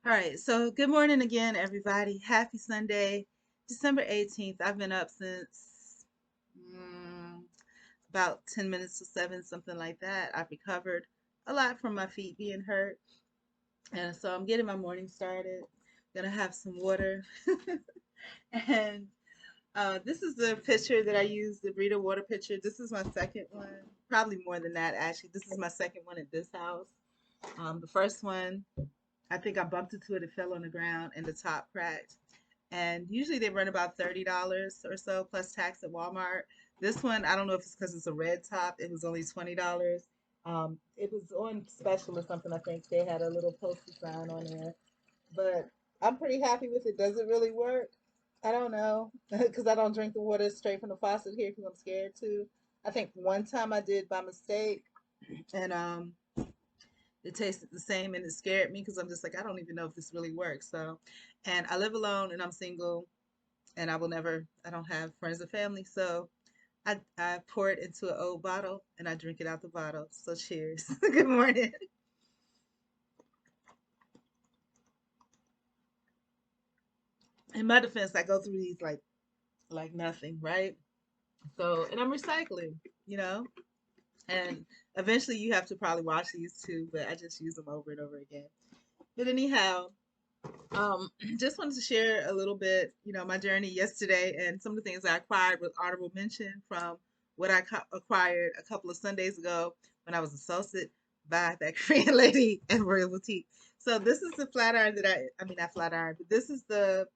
All right, so good morning again, everybody. Happy Sunday, December 18th. I've been up since mm, about 10 minutes to 7, something like that. I've recovered a lot from my feet being hurt, and so I'm getting my morning started. Gonna have some water, and this is the pitcher that I use, the Brita water pitcher. This is my second one, probably more than that, actually. This is my second one at this house. The first one, I think I bumped into it, it fell on the ground, and the top cracked. And usually they run about $30 or so plus tax at Walmart. This one, I don't know if it's because it's a red top, it was only $20. It was on special or something. I think they had a little poster sign on there, but I'm pretty happy with it. Does it really work? I don't know because I don't drink the water straight from the faucet here because I'm scared to. I think one time I did by mistake, and it tasted the same and it scared me because I'm just like, I don't even know if this really works. So, and I live alone and I'm single and I don't have friends or family. So I pour it into an old bottle and I drink it out the bottle. So cheers. Good morning. In my defense, I go through these like nothing, right? So, and I'm recycling, you know, and eventually you have to probably wash these too, but I just use them over and over again. But anyhow, Um, just wanted to share a little bit, my journey yesterday and some of the things I acquired with honorable mention from what I acquired a couple of Sundays ago when I was assaulted by that Korean lady at Royal Boutique. So this is the flat iron that I mean not flat iron, but this is the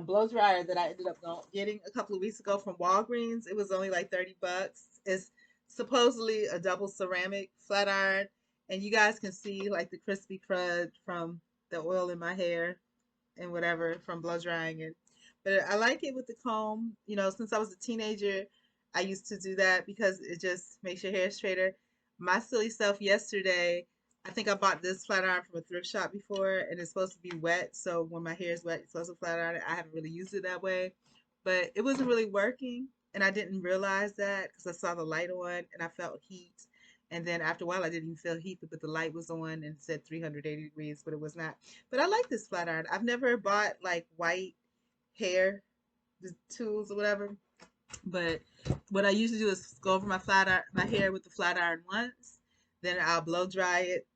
blow dryer that I ended up getting a couple of weeks ago from Walgreens. It was only like 30 bucks. It's supposedly a double ceramic flat iron, and you guys can see like the crispy crud from the oil in my hair and whatever from blow drying it. But I like it with the comb. Since I was a teenager, I used to do that because it just makes your hair straighter. My silly self yesterday, I think I bought this flat iron from a thrift shop before, and it's supposed to be wet. So when my hair is wet, it's supposed to flat iron it. I haven't really used it that way, but it wasn't really working, and I didn't realize that because I saw the light on and I felt heat. And then after a while, I didn't even feel heat, but the light was on and it said 380 degrees, but it was not. But I like this flat iron. I've never bought like white hair tools or whatever. But what I usually do is go over my hair with the flat iron once, then I'll blow dry it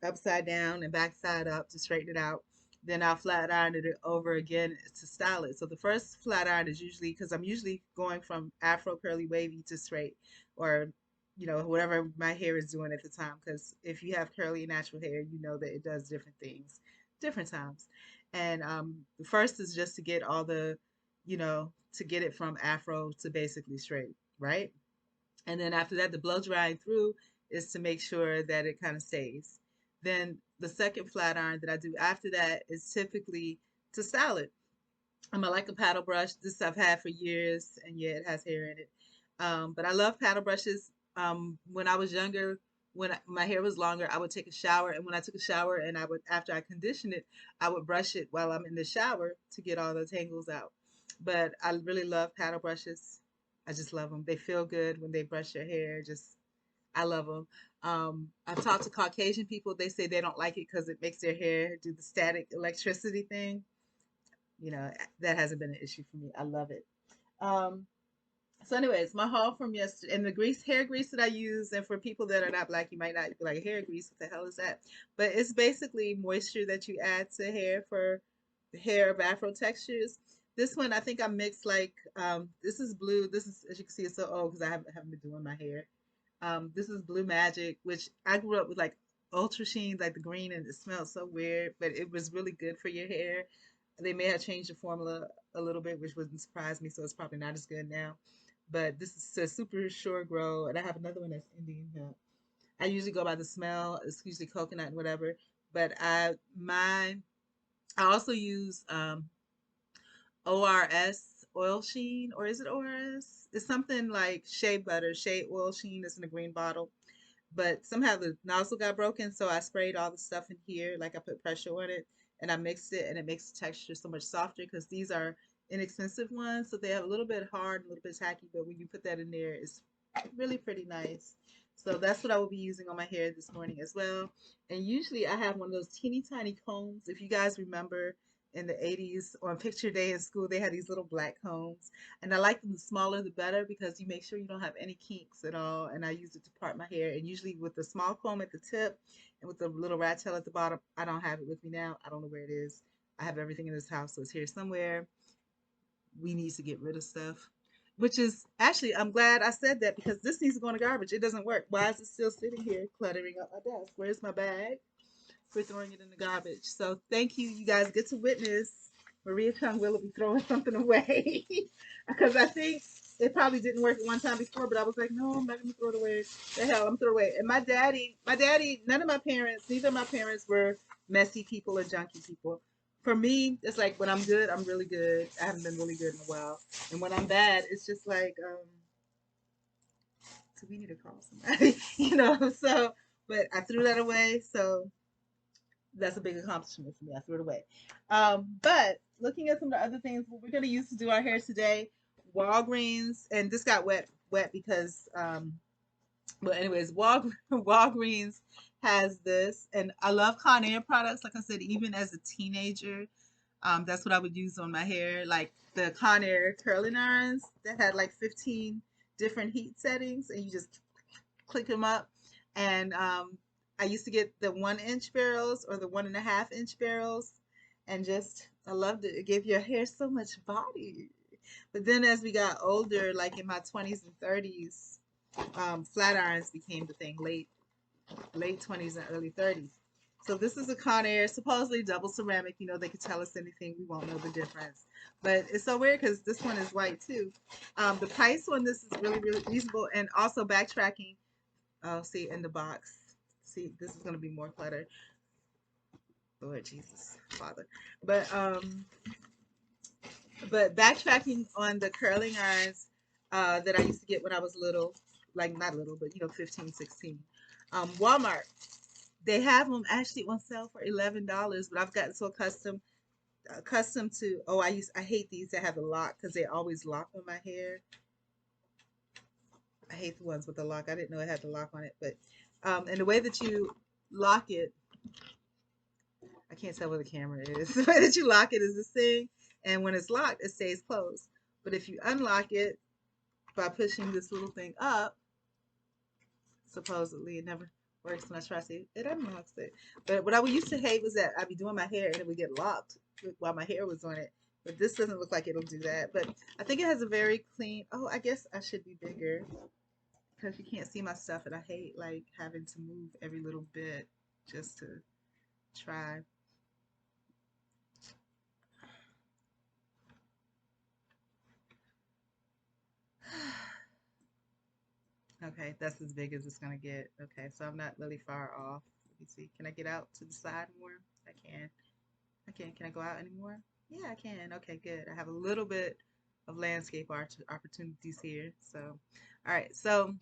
upside down and backside up to straighten it out. Then I'll flat iron it over again to style it. So the first flat iron is usually because I'm usually going from afro curly wavy to straight, or whatever my hair is doing at the time. Because if you have curly natural hair, you know that it does different things, different times. And the first is just to get all the to get it from afro to basically straight, right? And then after that, the blow drying through is to make sure that it kind of stays. Then the second flat iron that I do after that is typically to style it. I like a paddle brush. This I've had for years, and yeah, it has hair in it. But I love paddle brushes. When I was younger, when my hair was longer, I would take a shower, and when I took a shower, and I would after I condition it, I would brush it while I'm in the shower to get all the tangles out. But I really love paddle brushes. I just love them. They feel good when they brush your hair. Just I love them. I've talked to Caucasian people. They say they don't like it because it makes their hair do the static electricity thing. That hasn't been an issue for me. I love it. Um, so, anyways, my haul from yesterday and the hair grease that I use, and for people that are not black, you might not be like hair grease. What the hell is that? But it's basically moisture that you add to hair for the hair of Afro textures. This one, I think I mixed like this is blue. This is, as you can see, it's so old because I haven't been doing my hair. This is Blue Magic, which I grew up with like Ultra Sheen, like the green, and it smelled so weird, but it was really good for your hair. They may have changed the formula a little bit, which wouldn't surprise me, so it's probably not as good now. But this is a super sure grow, and I have another one that's Indian hemp. I usually go by the smell. It's usually coconut and whatever. But I also use ORS oil sheen, or is it ORS? It's something like shea butter, shea oil sheen is in a green bottle. But somehow the nozzle got broken, so I sprayed all the stuff in here, like I put pressure on it, and I mixed it, and it makes the texture so much softer because these are inexpensive ones, so they have a little bit hard, a little bit tacky, but when you put that in there, it's really pretty nice. So that's what I will be using on my hair this morning as well. And usually I have one of those teeny tiny combs. If you guys remember in the 80s on picture day in school, they had these little black combs. And I like them the smaller the better because you make sure you don't have any kinks at all. And I use it to part my hair. And usually with the small comb at the tip and with the little rat tail at the bottom, I don't have it with me now. I don't know where it is. I have everything in this house, so it's here somewhere. We need to get rid of stuff. Which is actually, I'm glad I said that because this needs to go in the garbage. It doesn't work. Why is it still sitting here cluttering up my desk? Where's my bag? For throwing it in the garbage. So thank you. You guys get to witness Maria Chung will be throwing something away. Because I think it probably didn't work at one time before, but I was like, no, I'm not gonna throw it away. The hell, I'm throw it away. And my daddy, none of my parents, neither of my parents were messy people or junky people. For me, it's like when I'm good, I'm really good. I haven't been really good in a while. And when I'm bad, it's just like, so we need to call somebody, So, but I threw that away. So that's a big accomplishment for me. I threw it away. But looking at some of the other things, what we're going to use to do our hair today, Walgreens, and this got wet because, well, anyways, Walgreens has this, and I love Conair products. Like I said, even as a teenager, that's what I would use on my hair, like the Conair curling irons that had like 15 different heat settings, and you just click them up. And I used to get the 1 inch barrels or the 1.5 inch barrels, and just I loved it. It gave your hair so much body. But then as we got older, like in my 20s and 30s, flat irons became the thing. Late 20s and early 30s. So this is a Conair, supposedly double ceramic. They could tell us anything. We won't know the difference. But it's so weird because this one is white too. The price on this is really, really reasonable. And also backtracking. Oh, see, in the box. See, this is going to be more clutter. Lord Jesus, Father. But backtracking on the curling irons that I used to get when I was little, like not little, but 15, 16. Walmart, they have them actually on sale for $11, but I've gotten so accustomed to, I hate these that have the lock because they always lock on my hair. I hate the ones with the lock. I didn't know it had the lock on it, but and the way that you lock it, I can't tell where the camera is. The way that you lock it is this thing, and when it's locked, it stays closed. But if you unlock it by pushing this little thing up, supposedly it never works when I try to see it unlocks it. But what I would used to hate was that I'd be doing my hair and it would get locked while my hair was on it. But this doesn't look like it'll do that. But I think it has a very clean. Oh, I guess I should be bigger because you can't see my stuff, and I hate like having to move every little bit just to try. Okay, that's as big as it's gonna get. Okay, so I'm not really far off. Let me see. Can I get out to the side more? I can. I can. Can I go out anymore? Yeah, I can. Okay, good. I have a little bit of landscape art opportunities here. So, all right. So,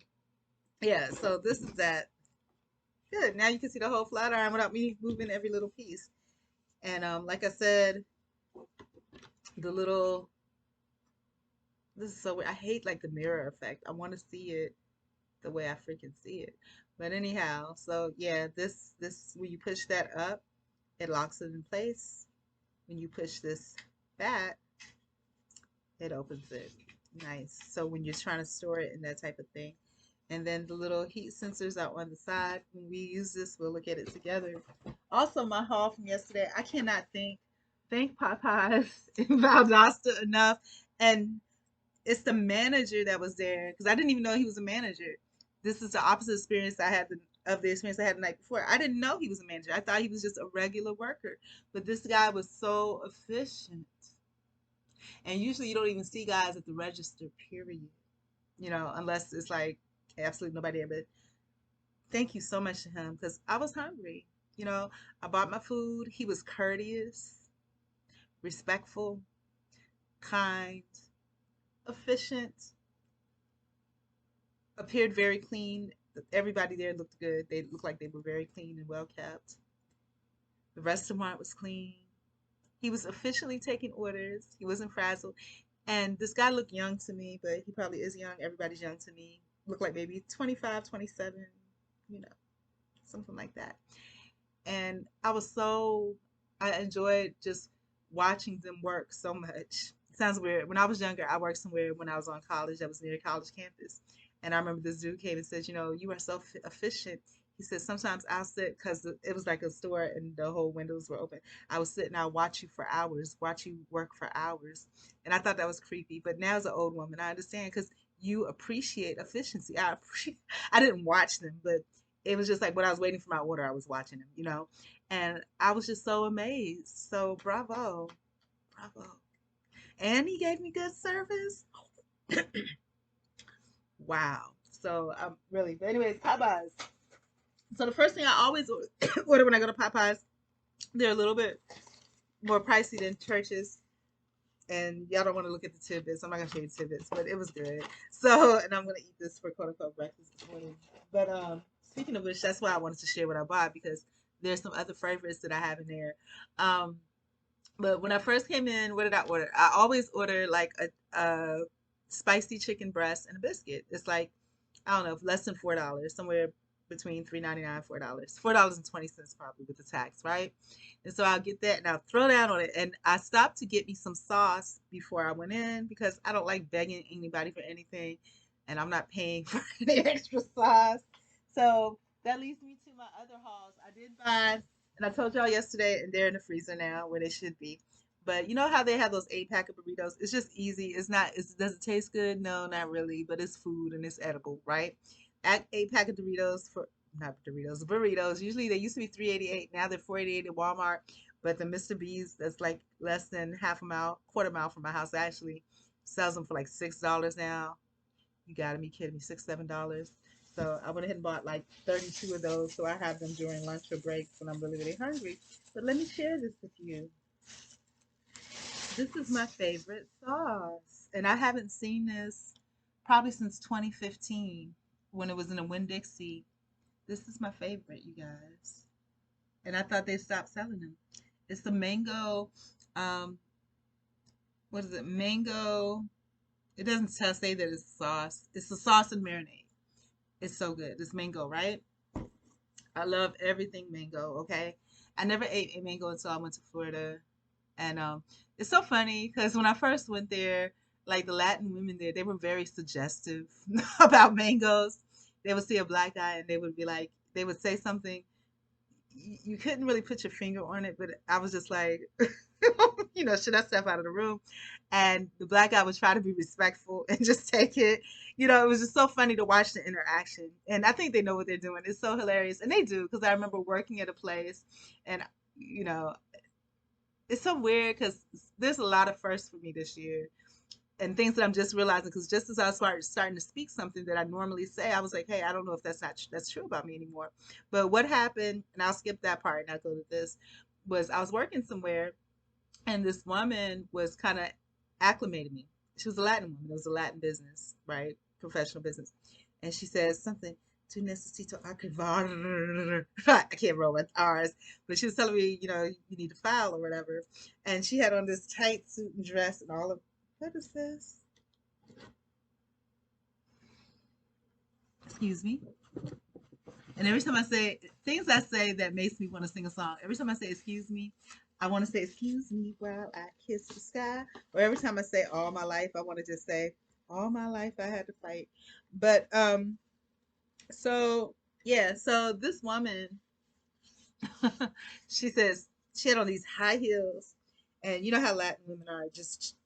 yeah. So this is that. Good. Now you can see the whole flat iron without me moving every little piece. And like I said, the little. This is so weird. I hate like the mirror effect. I want to see it the way I freaking see it. But anyhow, so yeah, this when you push that up, it locks it in place. When you push this back, it opens it. Nice. So when you're trying to store it and that type of thing. And then the little heat sensors out on the side. When we use this, we'll look at it together. Also, my haul from yesterday, I cannot thank Popeyes in Valdosta enough. And it's the manager that was there because I didn't even know he was a manager. This is the opposite experience I had of the experience I had the night before. I didn't know he was a manager. I thought he was just a regular worker. But this guy was so efficient. And usually you don't even see guys at the register, period. Unless it's like absolutely nobody there. But thank you so much to him because I was hungry. I bought my food. He was courteous, respectful, kind, efficient, appeared very clean. Everybody there looked good. They looked like they were very clean and well kept. The restaurant was clean. He was officially taking orders. He wasn't frazzled. And this guy looked young to me, but he probably is young. Everybody's young to me. Looked like maybe 25, 27. you know, something like that. And I enjoyed just watching them work so much. Sounds weird. When I was younger, I worked somewhere when I was on college that was near a college campus. And I remember this dude came and said, you are so efficient. He said, sometimes I'll sit because it was like a store and the whole windows were open. I would sit and I'll watch you for hours, watch you work for hours. And I thought that was creepy. But now as an old woman, I understand because you appreciate efficiency. I didn't watch them, but it was just like when I was waiting for my order, I was watching them. And I was just so amazed. So bravo, bravo. And he gave me good service. Wow. So I'm really, but anyways, Popeyes. So the first thing I always order when I go to Popeyes, they're a little bit more pricey than churches. And y'all don't want to look at the tidbits. I'm not gonna show you tidbits, but it was good. So, and I'm gonna eat this for quote unquote breakfast this morning. But speaking of which, that's why I wanted to share what I bought because there's some other favorites that I have in there. Um, but when I first came in, what did I order? I always order like a spicy chicken breast and a biscuit. It's like I don't know, less than $4, somewhere between $3.99 and $4. $4.20 probably with the tax, right? And so I'll get that and I'll throw down on it. And I stopped to get me some sauce before I went in because I don't like begging anybody for anything, and I'm not paying for any extra sauce. So that leads me to my other hauls. I did buy, and I told y'all yesterday, and they're in the freezer now where they should be. But you know how they have those 8 pack of burritos? It's just easy. It's not. Does it taste good? No, not really. But it's food and it's edible, right? 8 pack of Doritos for not Doritos, burritos. Usually they used to be 3.88. Now they're 4.88 at Walmart. But the Mr. B's that's like less than half a mile, quarter mile from my house actually sells them for like $6 now. You gotta be kidding me, $6, $7. So I went ahead and bought like 32 of those. So I have them during lunch or breaks when I'm really, really hungry. But let me share this with you. This is my favorite sauce. And I haven't seen this probably since 2015 when it was in a Winn-Dixie. This is my favorite, you guys. And I thought they stopped selling them. It's the mango, um, what is it? Mango. It doesn't say that it's sauce. It's the sauce and marinade. It's so good. It's mango, right? I love everything mango, okay? I never ate a mango until I went to Florida. And it's so funny because when I first went there, like the Latin women there, they were very suggestive about mangoes. They would see a black guy and they would be like, they would say something. You couldn't really put your finger on it, but I was just like, should I step out of the room? And the black guy would try to be respectful and just take it. It was just so funny to watch the interaction. And I think they know what they're doing. It's so hilarious. And they do, because I remember working at a place and, you know, it's so weird because there's a lot of firsts for me this year and things that I'm just realizing because just as I started starting to speak something that I normally say, I was like, hey, I don't know if that's true about me anymore. But what happened, and I'll skip that part and I'll go to this, was I was working somewhere and this woman was kind of acclimating me. She was a Latin woman. It was a Latin business, right? Professional business. And she says something, tu necesito archivar. I can't roll with R's, but she was telling me, you need to file or whatever. And she had on this tight suit and dress and all of, what is this? Excuse me. And every time I say things I say that makes me want to sing a song, every time I say excuse me, I want to say excuse me while I kiss the sky. Or every time I say all my life, I want to just say all my life I had to fight. But so yeah, so this woman, she says she had on these high heels, and you know how Latin women are, just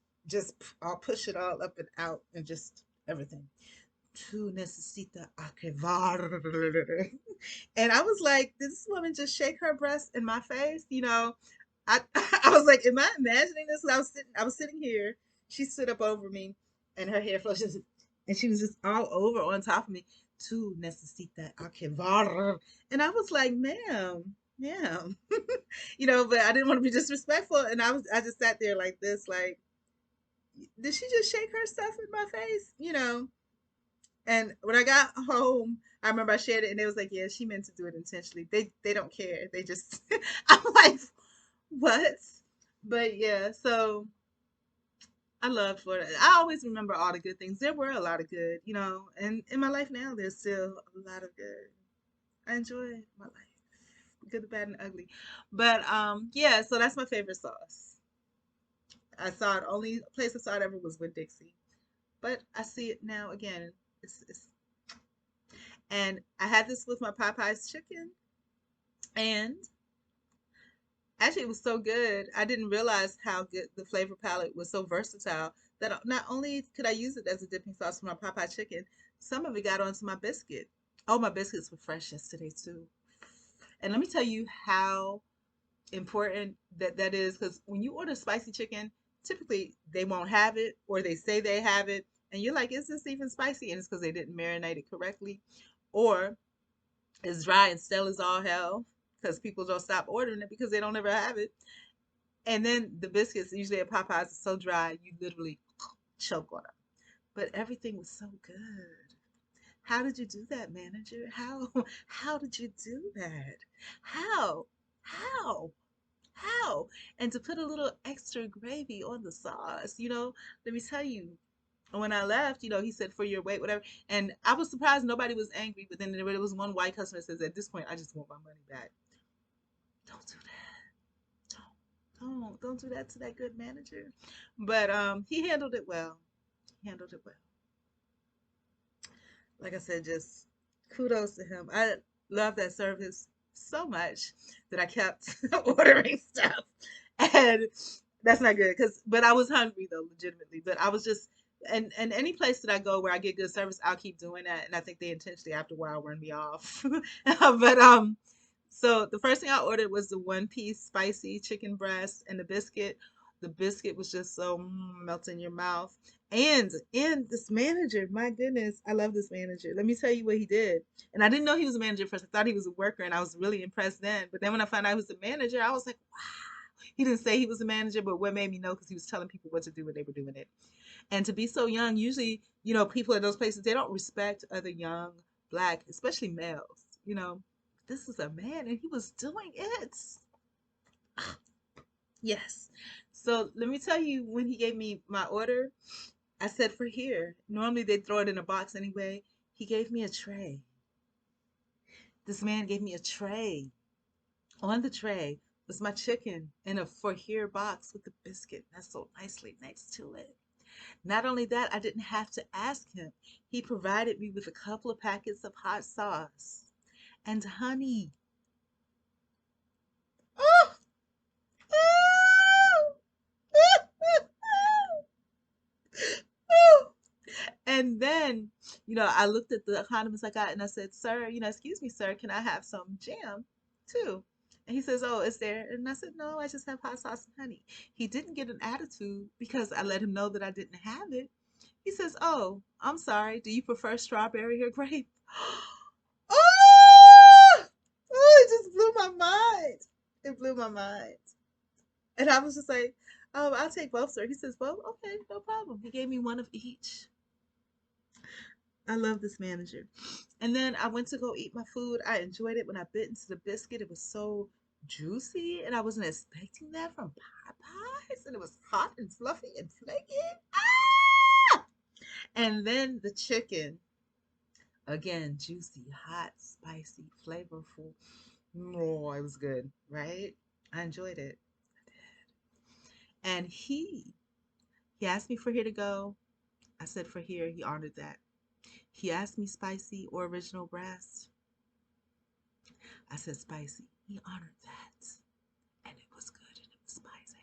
I'll push it all up and out and just everything. Tu necesita acabar. And I was like, did this woman just shake her breast in my face? I I was like, am I imagining this? And I was sitting here. She stood up over me, and her hair flushes, and she was just all over on top of me. Tu necesita acabar. And I was like, ma'am. But I didn't want to be disrespectful, and I just sat there like this, like, did she just shake her stuff in my face? And when I got home, I remember I shared it, and they was like, "Yeah, she meant to do it intentionally. They don't care. They just." I'm like, "What?" But yeah, so I love Florida. I always remember all the good things. There were a lot of good, and in my life now, there's still a lot of good. I enjoy my life, good, the bad, and ugly. But yeah, so that's my favorite sauce. I saw it only place I saw it ever was with Dixie, but I see it now again. It's and I had this with my Popeyes chicken, and actually it was so good. I didn't realize how good the flavor palette was, so versatile that not only could I use it as a dipping sauce for my Popeye chicken, some of it got onto my biscuit. Oh, my biscuits were fresh yesterday too. And let me tell you how important that is, because when you order spicy chicken, typically they won't have it, or they say they have it, and you're like, is this even spicy? And it's because they didn't marinate it correctly, or it's dry and stale as all hell, because people don't stop ordering it because they don't ever have it. And then the biscuits, usually at Popeyes, are so dry you literally choke on them. But everything was so good. How did you do that, manager? How did you do that? How? How? How? And to put a little extra gravy on the sauce, let me tell you, when I left, he said for your weight, whatever. And I was surprised nobody was angry, but then there was one white customer that says, at this point, I just want my money back. Don't do that. Don't do that to that good manager. But he handled it well. He handled it well. Like I said, just kudos to him. I love that service so much that I kept ordering stuff. And that's not good, but I was hungry though, legitimately. But I was just, and any place that I go where I get good service, I'll keep doing that. And I think they intentionally after a while run me off. But so the first thing I ordered was the one piece spicy chicken breast and the biscuit. The biscuit was just so melt in your mouth. And this manager, my goodness, I love this manager. Let me tell you what he did. And I didn't know he was a manager first. I thought he was a worker, and I was really impressed then. But then when I found out he was a manager, I was like, wow. He didn't say he was a manager, but what made me know, because he was telling people what to do when they were doing it. And to be so young, usually, people in those places, they don't respect other young black, especially males. This is a man, and he was doing it. Yes. So let me tell you, when he gave me my order, I said for here. Normally they throw it in a box anyway. He gave me a tray. This man gave me a tray. On the tray was my chicken in a for here box with the biscuit nestled nicely next to it. Not only that, I didn't have to ask him. He provided me with a couple of packets of hot sauce and honey. Oh, oh, oh. And then, I looked at the condiments I got and I said, sir, excuse me, sir, can I have some jam too? And he says, oh, is there? And I said, no, I just have hot sauce and honey. He didn't get an attitude because I let him know that I didn't have it. He says, oh, I'm sorry. Do you prefer strawberry or grape? Oh, oh, it just blew my mind. It blew my mind. And I was just like, oh, I'll take both, sir. He says, well, okay, no problem. He gave me one of each. I love this manager. And then I went to go eat my food. I enjoyed it when I bit into the biscuit. It was so juicy, and I wasn't expecting that from Popeyes. And it was hot and fluffy and flaky. Ah! And then the chicken, again, juicy, hot, spicy, flavorful. Oh, it was good, right? I enjoyed it. And he asked me for here to go. I said for here. He honored that. He asked me spicy or original breast. I said spicy. He honored that. And it was good and it was spicy.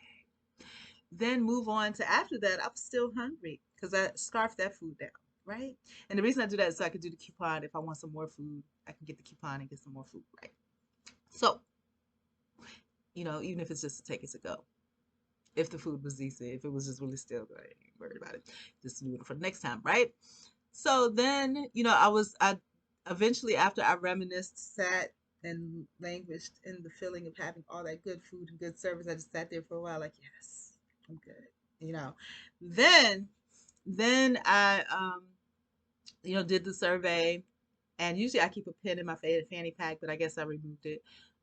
Then move on to after that, I was still hungry because I scarfed that food down, right? And the reason I do that is so I could do the coupon. If I want some more food, I can get the coupon and get some more food, right? So, even if it's just to take it to go. If the food was decent, if it was just really still good, I ain't worried about it. Just do it for the next time, right? So then, I eventually, after I reminisced, sat and languished in the feeling of having all that good food and good service. I just sat there for a while, like, yes, I'm good. You know, then, then I, did the survey, and usually I keep a pen in my fanny pack, but I guess I removed it.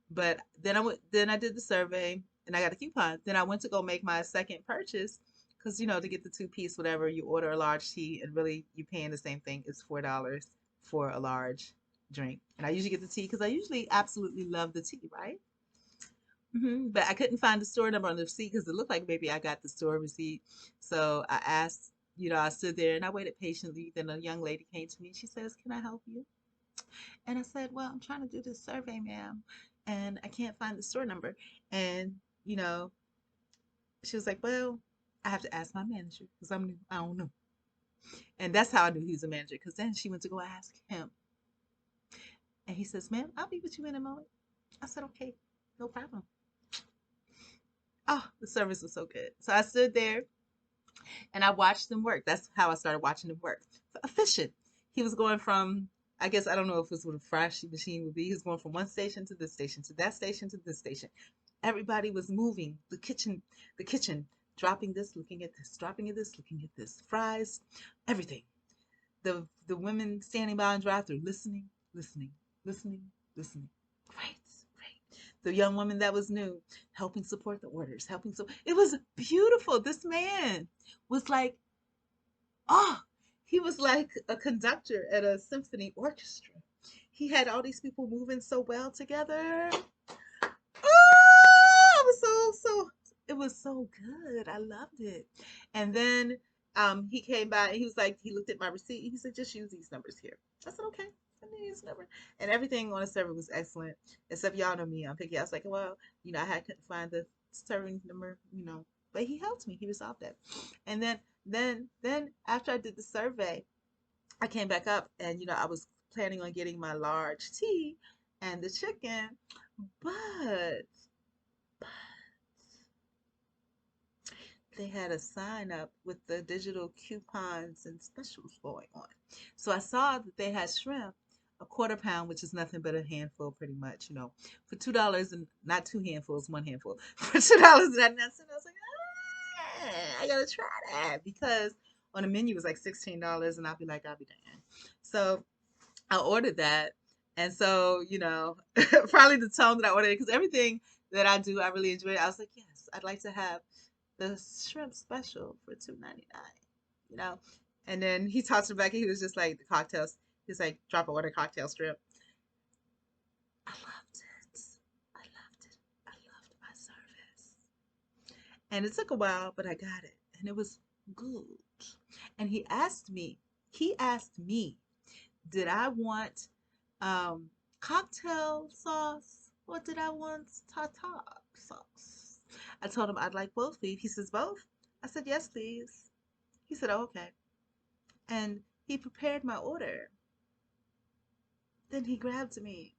But then I did the survey, and I got a coupon. Then I went to go make my second purchase, because to get the two-piece, whatever, you order a large tea, and really you paying the same thing. It's $4 for a large. drink. And I usually get the tea because I usually absolutely love the tea, right? But I couldn't find the store number on the receipt because it looked like maybe I got the store receipt. So I asked, I stood there and I waited patiently. Then a young lady came to me. She says, "Can I help you?" And I said, "Well, I'm trying to do this survey, ma'am, and I can't find the store number." And, you know, she was like, "Well, I have to ask my manager because I'm new. I don't know." And that's how I knew he was a manager because then she went to go ask him. And he says, "Ma'am, I'll be with you in a moment." I said, "Okay, no problem." Oh, the service was so good. So I stood there and I watched him work. That's how I started watching him work. Efficient. He was going from, I guess, I don't know if it's what a fry machine would be. He was going from one station to this station to that station to this station. Everybody was moving. The kitchen, dropping this, looking at this, dropping at this, looking at this. Fries, everything. The women standing by and drive through, listening, listening, listening, listening. Great, great. The young woman that was new, helping support the orders, helping so it was beautiful. This man was like, oh, he was like a conductor at a symphony orchestra. He had all these people moving so well together. Oh, it was it was so good. I loved it. And then he came by and he was like, he looked at my receipt. He said, "Just use these numbers here." I said, "Okay. I need this number." And everything on the server was excellent. Except y'all know me. I'm picky. I was like, "Well, I couldn't find the serving number. But he helped me. He resolved that. And then after I did the survey, I came back up and I was planning on getting my large tea and the chicken, but they had a sign up with the digital coupons and specials going on. So I saw that they had shrimp, a quarter pound, which is nothing but a handful, pretty much, for $2 and not two handfuls, one handful for $2.99. I was like, I gotta try that because on the menu it was like $16, and I'll be damned. So I ordered that, and so probably the tone that I ordered because everything that I do I really enjoy. I was like, yes, I'd like to have the shrimp special for $2.99, you know. And then he talked to me back and he was just like the cocktails. He's like, "Drop a order cocktail shrimp." I loved it. I loved it. I loved my service. And it took a while, but I got it. And it was good. And he asked me, did I want um cocktail sauce or did I want tartar sauce? I told him I'd like both, please. He says both. I said yes, please. He said, "Oh, okay." And he prepared my order. Then he grabbed me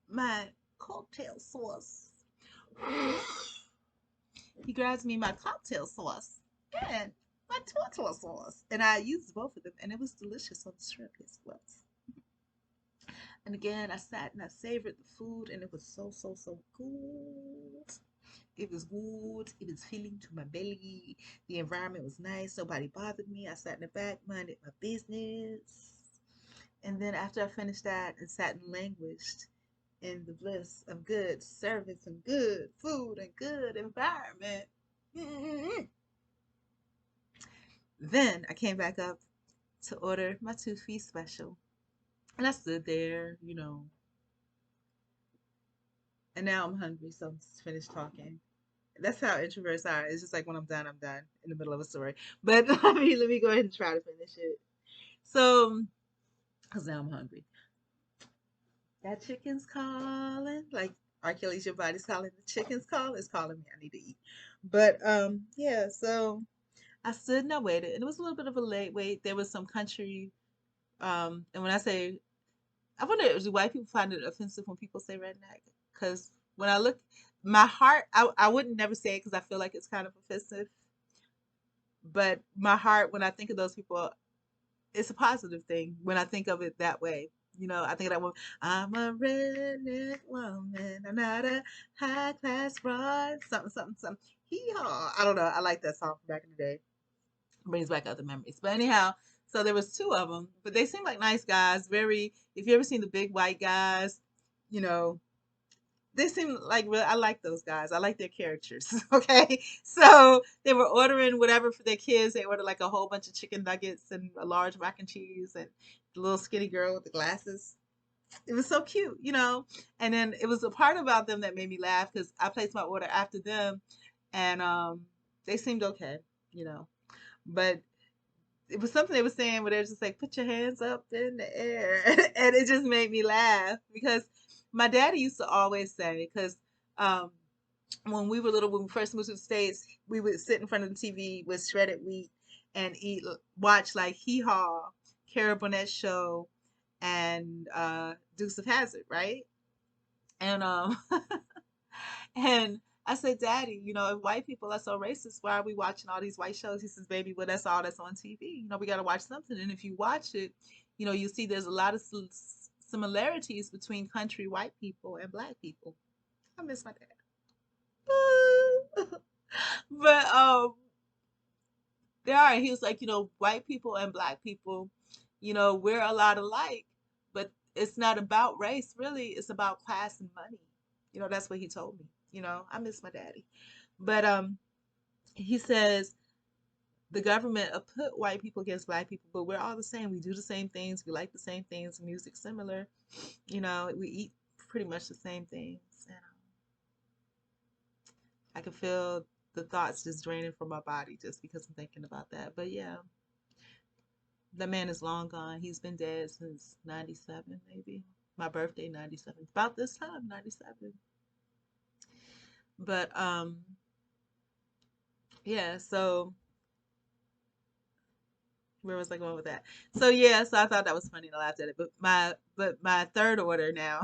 my cocktail sauce. He grabs me my cocktail sauce and my tortilla sauce. And I used both of them and it was delicious on the shrimp. Yes, it was. And again, I sat and I savored the food and it was so, so, so good. It was good. It was filling to my belly. The environment was nice. Nobody bothered me. I sat in the back, minded my business. And then after I finished that and sat and languished in the bliss of good service and good food and good environment, then I came back up to order my 2 feet special. And I stood there, and now I'm hungry, so I'm just finished talking. That's how introverts are. It's just like when I'm done in the middle of a story. But let me go ahead and try to finish it. So, because now I'm hungry. That chicken's calling. Like R. Kelly's Your Body's Calling. The chicken's calling. It's calling me. I need to eat. But yeah, so I stood and I waited. And it was a little bit of a late wait. There was some country. And when I say, I wonder if do white people find it offensive when people say redneck? Because when I look, my heart, I wouldn't never say it because I feel like it's kind of offensive. But my heart, when I think of those people, it's a positive thing when I think of it that way. I think of that woman. I'm a redneck woman. I'm not a high class broad. Something, something, something. Hee haw. I don't know. I like that song from back in the day. Brings back other memories. But anyhow, so there was 2 of them, but they seemed like nice guys. Very. If you ever seen the big white guys, you know, they seem like real. I like those guys. I like their characters. Okay, so they were ordering whatever for their kids. They ordered like a whole bunch of chicken nuggets and a large mac and cheese, and the little skinny girl with the glasses. It was so cute, you know. And then it was a part about them that made me laugh because I placed my order after them, and they seemed okay, you know. But it was something they were saying where they're just like, put your hands up in the air. And it just made me laugh because my daddy used to always say, because um, when we were little, when we first moved to the States, we would sit in front of the TV with shredded wheat and watch like Hee Haw, Carol Burnett Show, and Dukes of Hazzard, right? And and I said, Daddy, you know, if white people are so racist, why are we watching all these white shows? He says, Baby, well, that's all that's on TV. You know, we got to watch something. And if you watch it, you know, you see there's a lot of similarities between country white people and black people. I miss my dad. But there are. He was like, you know, white people and black people, you know, we're a lot alike, but it's not about race, really. It's about class and money. You know, that's what he told me. You know, I miss my daddy. But he says the government put white people against black people, but we're all the same. We do the same things. We like the same things. Music similar. You know, we eat pretty much the same things. And I can feel the thoughts just draining from my body just because I'm thinking about that. But yeah, the man is long gone. He's been dead since 97, maybe. My birthday, 97. About this time, 97. But yeah, so where was I going with that? So yeah, so I thought that was funny and I laughed at it. But my third order now,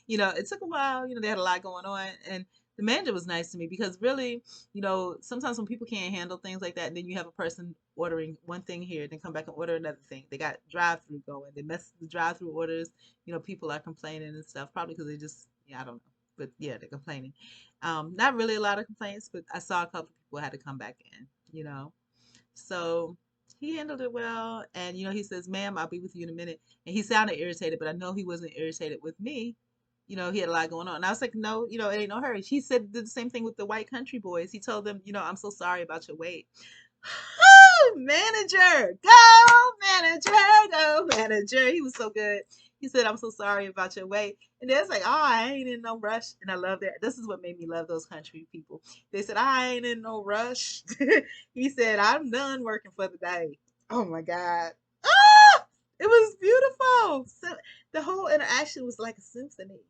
you know, it took a while. You know, they had a lot going on, and the manager was nice to me because really, you know, sometimes when people can't handle things like that, and then you have a person ordering one thing here, then come back and order another thing. They got drive through going. They mess the drive through orders. You know, people are complaining and stuff, probably because they just yeah, I don't know, but yeah, they're complaining. Not really a lot of complaints, but I saw a couple of people had to come back in. You know. So he handled it well. And, you know, he says, Ma'am, I'll be with you in a minute. And he sounded irritated, but I know he wasn't irritated with me. You know, he had a lot going on. And I was like, no, you know, it ain't no hurry. He said did the same thing with the white country boys. He told them, you know, I'm so sorry about your wait. Manager, go, manager, go, manager. He was so good. He said, I'm so sorry about your wait. And they was like, oh, I ain't in no rush. And I love that. This is what made me love those country people. They said, I ain't in no rush. He said, I'm done working for the day. Oh my God. Ah! It was beautiful. So, the whole interaction was like a symphony.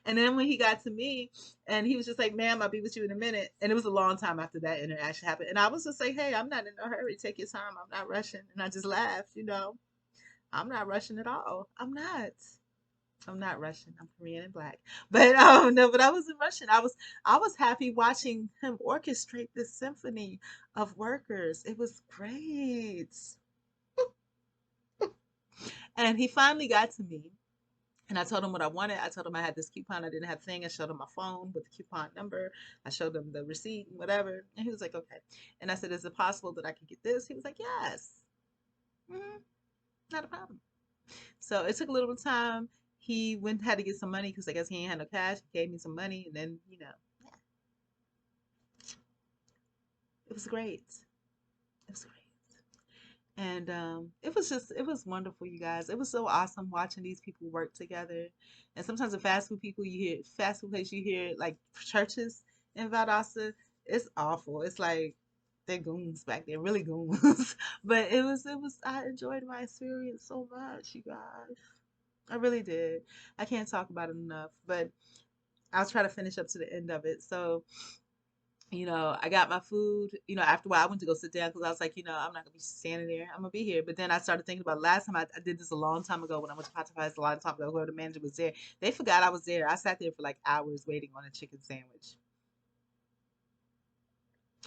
And then when he got to me, and he was just like, "Ma'am, I'll be with you in a minute." And it was a long time after that interaction happened. And I was just like, "Hey, I'm not in a hurry. Take your time. I'm not rushing." And I just laughed, you know. I'm not rushing at all. I'm not. I'm not rushing. I'm Korean and black. But no, but I wasn't rushing. I was happy watching him orchestrate this symphony of workers. It was great. And he finally got to me. And I told him what I wanted. I told him I had this coupon. I didn't have a thing. I showed him my phone with the coupon number. I showed him the receipt and whatever. And he was like, okay. And I said, is it possible that I could get this? He was like, yes. hmm Not a problem. So it took a little bit of time. He went had to get some money because I guess he ain't had no cash. He gave me some money, and then yeah, it was great. It was great. And it was wonderful, you guys. It was so awesome watching these people work together. And sometimes the fast food people you hear fast food place you hear like churches in Valdosta, it's awful. It's like they're goons back there, really goons. But it was I enjoyed my experience so much, you guys. I really did. I can't talk about it enough, but I'll try to finish up to the end of it. So I got my food. After a while, I went to go sit down because I was like, I'm not gonna be standing there. I'm gonna be here. But then I started thinking about last time I did this a long time ago when I went to Popeyes a long time ago, where the manager was there. They forgot I was there. I sat there for like hours waiting on a chicken sandwich.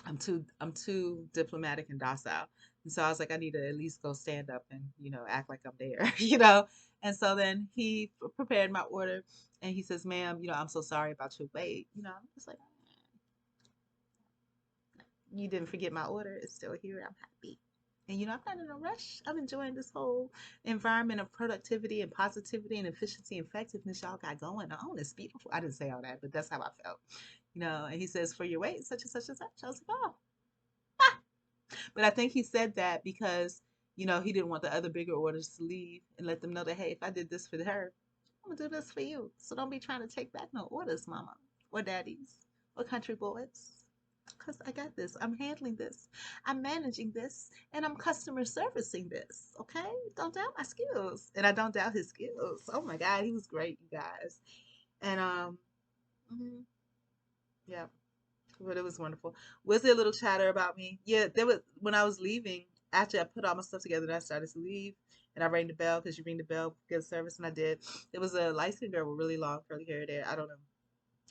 I'm too diplomatic and docile. And so I was like, I need to at least go stand up and, act like I'm there, And so then he prepared my order and he says, ma'am, I'm so sorry about your wait. I'm just like, you didn't forget my order. It's still here. I'm happy. And I'm not in a rush. I'm enjoying this whole environment of productivity and positivity and efficiency and effectiveness y'all got going on. It's beautiful. I didn't say all that, but that's how I felt. And he says, for your weight, such and such and such. I was like, oh. But I think he said that because, he didn't want the other bigger orders to leave and let them know that, hey, if I did this for her, I'm gonna do this for you. So don't be trying to take back no orders, mama or daddies or country boys. Because I got this. I'm handling this. I'm managing this. And I'm customer servicing this. Okay? Don't doubt my skills. And I don't doubt his skills. Oh my God, he was great, you guys. And mhm, yeah, but it was wonderful. Was there a little chatter about me? Yeah, there was when I was leaving, after I put all my stuff together and I started to leave. And I rang the bell because you ring the bell, get service, and I did. There was a light skinned girl with really long curly hair there. I don't know,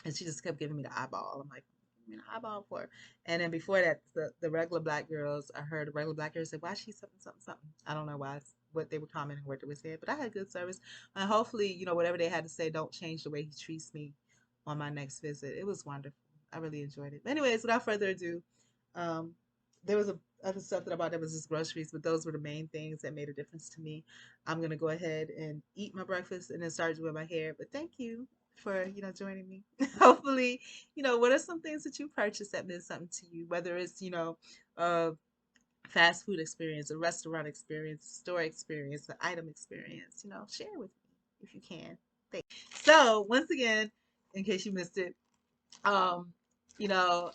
and she just kept giving me the eyeball. I'm like, give me the eyeball for. And then before that, the regular black girls, I heard the regular black girls say, "Why she something something something?" I don't know why what they were commenting, what they were saying, but I had good service, and hopefully, whatever they had to say, don't change the way he treats me on my next visit. It was wonderful. I really enjoyed it. But anyways, without further ado, um, there was other stuff that I bought that was just groceries, but those were the main things that made a difference to me. I'm gonna go ahead and eat my breakfast and then start doing my hair. But thank you for joining me. Hopefully, what are some things that you purchased that meant something to you? Whether it's a fast food experience, a restaurant experience, a store experience, an item experience. Share with me if you can. Thanks. So once again, in case you missed it, um, you know,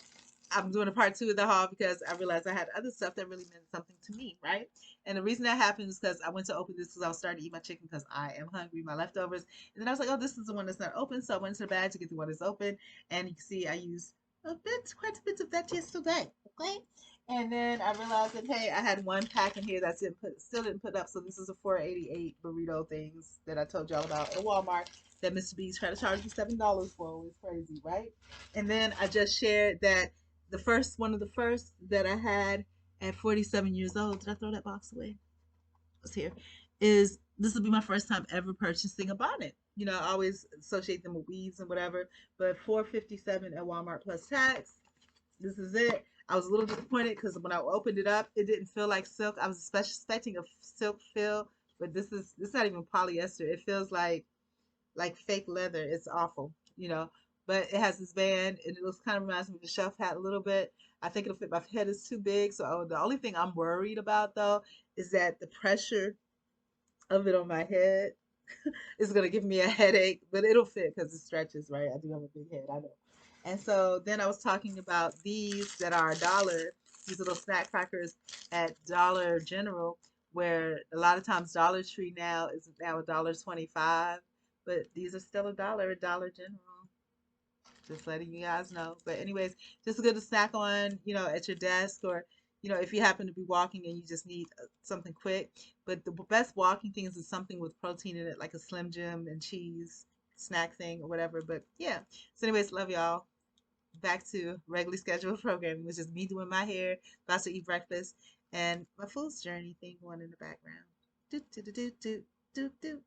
I'm doing a part two of the haul because I realized I had other stuff that really meant something to me, right? And the reason that happened is because I went to open this because I was starting to eat my chicken because I am hungry, my leftovers. And then I was like, oh, this is the one that's not open. So I went to the bag to get the one that's open. And you can see I used quite a bit of that yesterday. Okay. And then I realized that, hey, I had one pack in here that still didn't put up. So this is a 488 burrito things that I told y'all about at Walmart that Mr. B's tried to charge me $7 for. It was crazy, right? And then I just shared that one of the first that I had at 47 years old, did I throw that box away? It's here. Is this will be my first time ever purchasing a bonnet. I always associate them with weaves and whatever, but 457 at Walmart plus tax. This is it. I was a little disappointed because when I opened it up, it didn't feel like silk. I was expecting a silk feel, but this is not even polyester. It feels like fake leather. It's awful, But it has this band, and it looks kind of reminds me of the shelf hat a little bit. I think it'll fit. My head is too big, so the only thing I'm worried about though is that the pressure of it on my head is gonna give me a headache. But it'll fit because it stretches, right? I do have a big head, I know. And so then I was talking about these that are $1. These little snack crackers at Dollar General, where a lot of times Dollar Tree now $1.25, but these are still $1 at Dollar General. Just letting you guys know. But anyways, just good to snack on, at your desk or, if you happen to be walking and you just need something quick. But the best walking things is something with protein in it, like a Slim Jim and cheese snack thing or whatever. But yeah. So anyways, love y'all. Back to regularly scheduled programming, which is me doing my hair, about to eat breakfast, and my food's journey thing going in the background. Do do do do do do do.